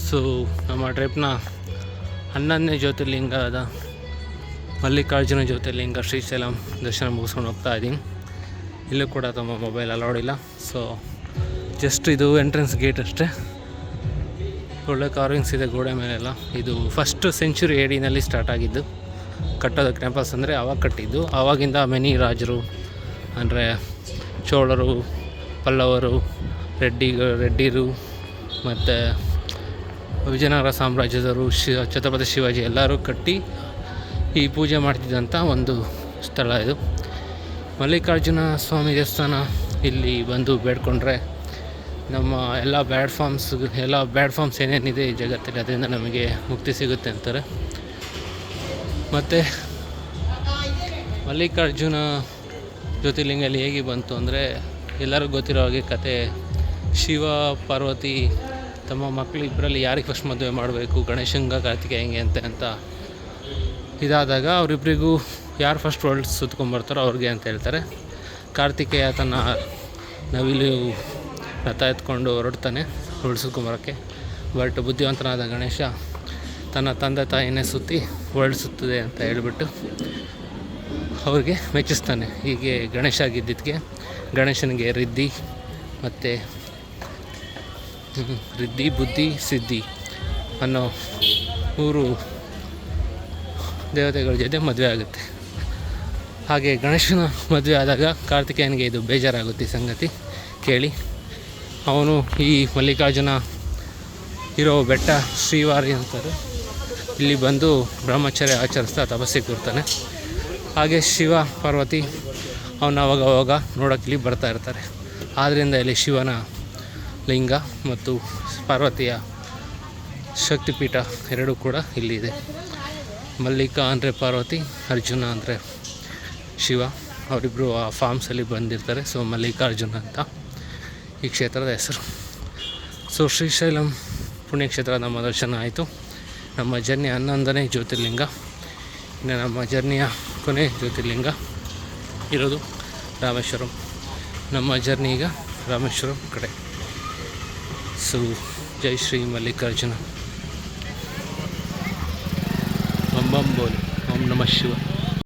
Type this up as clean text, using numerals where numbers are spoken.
So ನಮ್ಮ ಟ್ರಿಪ್ನ 11ನೇ ಜ್ಯೋತಿರ್ಲಿಂಗದ ಮಲ್ಲಿಕಾರ್ಜುನ ಜ್ಯೋತಿರ್ಲಿಂಗ ಶ್ರೀಶೈಲಂ ದರ್ಶನ ಮುಗಿಸ್ಕೊಂಡು ಹೋಗ್ತಾ ಇದ್ದೀನಿ. ಇಲ್ಲೂ ಕೂಡ ತಮ್ಮ ಮೊಬೈಲ್ ಅಲೌಡ್ ಇಲ್ಲ. ಸೊ ಜಸ್ಟ್ ಇದು ಎಂಟ್ರೆನ್ಸ್ ಗೇಟ್ ಅಷ್ಟೇ. ಒಳ್ಳೆ ಕಾರ್ವಿಂಗ್ಸ್ ಇದೆ ಗೋಡೆ ಮೇಲೆಲ್ಲ. ಇದು ಫಸ್ಟ್ ಸೆಂಚುರಿ AD ಸ್ಟಾರ್ಟ್ ಆಗಿದ್ದು ಕಟ್ಟೋದಕ್ಕೆ ಟೆಂಪಲ್ಸ್. ಅಂದರೆ ಆವಾಗ ಕಟ್ಟಿದ್ದು. ಆವಾಗಿಂದ ಮೆನಿ ರಾಜರು ಅಂದರೆ ಚೋಳರು, ಪಲ್ಲವರು, ರೆಡ್ಡಿರು ಮತ್ತು ವಿಜಯನಗರ ಸಾಮ್ರಾಜ್ಯದವರು, ಛತ್ರಪತಿ ಶಿವಾಜಿ ಎಲ್ಲರೂ ಕಟ್ಟಿ ಈ ಪೂಜೆ ಮಾಡ್ತಿದ್ದಂಥ ಒಂದು ಸ್ಥಳ ಇದು. ಮಲ್ಲಿಕಾರ್ಜುನ ಸ್ವಾಮಿ ದೇವಸ್ಥಾನ. ಇಲ್ಲಿ ಬಂದು ಬೇಡ್ಕೊಂಡ್ರೆ ನಮ್ಮ ಎಲ್ಲ ಬ್ಯಾಡ್ ಫಾರ್ಮ್ಸ್ ಏನೇನಿದೆ ಈ ಜಗತ್ತಲ್ಲಿ ಅದರಿಂದ ನಮಗೆ ಮುಕ್ತಿ ಸಿಗುತ್ತೆ ಅಂತಾರೆ. ಮತ್ತು ಮಲ್ಲಿಕಾರ್ಜುನ ಜ್ಯೋತಿರ್ಲಿಂಗಲ್ಲಿ ಹೇಗೆ ಬಂತು ಅಂದರೆ ಎಲ್ಲರಿಗೂ ಗೊತ್ತಿರೋ ಹಾಗೆ ಕತೆ. ಶಿವ ಪಾರ್ವತಿ ತಮ್ಮ ಮಕ್ಕಳು ಇಬ್ಬರಲ್ಲಿ ಯಾರಿಗೆ ಫಸ್ಟ್ ಮದುವೆ ಮಾಡಬೇಕು, ಗಣೇಶಂಗ ಕಾರ್ತಿಕೇಯಂಗೆ ಅಂತ ಇದಾದಾಗ ಅವರಿಬ್ಬರಿಗೂ ಯಾರು ಫಸ್ಟ್ ವರ್ಲ್ಡ್ ಸುತ್ಕೊಂಡ್ಬರ್ತಾರೋ ಅವ್ರಿಗೆ ಅಂತ ಹೇಳ್ತಾರೆ. ಕಾರ್ತಿಕೇಯ ತನ್ನ ನವಿಲು ರಥ ಎತ್ಕೊಂಡು ಹೊರಡ್ತಾನೆ ವರ್ಲ್ಡ್ ಸುತ್ಕೊಂಬರೋಕ್ಕೆ. ಬಟ್ ಬುದ್ಧಿವಂತನಾದ ಗಣೇಶ ತನ್ನ ತಂದೆ ತಾಯಿನೇ ಸುತ್ತಿ ವರ್ಲ್ಡ್ ಸುತ್ತದೆ ಅಂತ ಹೇಳ್ಬಿಟ್ಟು ಅವ್ರಿಗೆ ಮೆಚ್ಚಿಸ್ತಾನೆ. ಹೀಗೆ ಗಣೇಶ ಗೆದ್ದಿದ್ದಕ್ಕೆ ಗಣೇಶನಿಗೆ ರಿದ್ದಿ ಮತ್ತು ರಿದ್ದಿ ಬುದ್ಧಿ ಸಿದ್ಧಿ ಅನ್ನೋ 3 ದೇವತೆಗಳ ಜೊತೆ ಮದುವೆ ಆಗುತ್ತೆ. ಹಾಗೆ ಗಣೇಶನ ಮದುವೆ ಆದಾಗ ಕಾರ್ತಿಕೇಯನಿಗೆ ಇದು ಬೇಜಾರಾಗುತ್ತೆ ಈ ಸಂಗತಿ ಕೇಳಿ. ಅವನು ಈ ಮಲ್ಲಿಕಾರ್ಜುನ ಇರೋ ಬೆಟ್ಟ ಶ್ರೀವಾರಿ ಅಂತಾರೆ, ಇಲ್ಲಿ ಬಂದು ಬ್ರಹ್ಮಚರ್ಯ ಆಚರಿಸ್ತಾ ತಪಸ್ಸಿಗೆ ಕೂರ್ತಾನೆ. ಹಾಗೆ ಶಿವ ಪಾರ್ವತಿ ಅವನ ಅವಾಗ ನೋಡೋಕ್ಕೆ ಇಲ್ಲಿ ಬರ್ತಾ ಇರ್ತಾರೆ. ಆದ್ದರಿಂದ ಇಲ್ಲಿ ಶಿವನ ಲಿಂಗ ಮತ್ತು ಪಾರ್ವತಿಯ ಶಕ್ತಿಪೀಠ ಎರಡೂ ಕೂಡ ಇಲ್ಲಿದೆ. ಮಲ್ಲಿಕಾ ಅಂದರೆ ಪಾರ್ವತಿ, ಅರ್ಜುನ ಅಂದರೆ ಶಿವ. ಅವರಿಬ್ಬರು ಆ ಫಾರ್ಮ್ಸಲ್ಲಿ ಬಂದಿರ್ತಾರೆ. ಸೊ ಮಲ್ಲಿಕಾರ್ಜುನ ಅಂತ ಈ ಕ್ಷೇತ್ರದ ಹೆಸರು. ಸೊ ಶ್ರೀಶೈಲಂ ಪುಣ್ಯಕ್ಷೇತ್ರ ನಮ್ಮ ದರ್ಶನ ಆಯಿತು. ನಮ್ಮ ಜರ್ನಿ 11ನೇ ಜ್ಯೋತಿರ್ಲಿಂಗ. ಇನ್ನು ನಮ್ಮ ಜರ್ನಿಯ ಕೊನೆ ಜ್ಯೋತಿರ್ಲಿಂಗ ಇರೋದು ರಾಮೇಶ್ವರಂ. ನಮ್ಮ ಜರ್ನಿ ಈಗ ರಾಮೇಶ್ವರಂ ಕಡೆ. ಸೊ ಜೈ ಶ್ರೀ ಮಲ್ಲಿಕಾರ್ಜುನ. ಬಂ ಬಂ ಬೋಲ್. ಓಂ ನಮಃ ಶಿವ.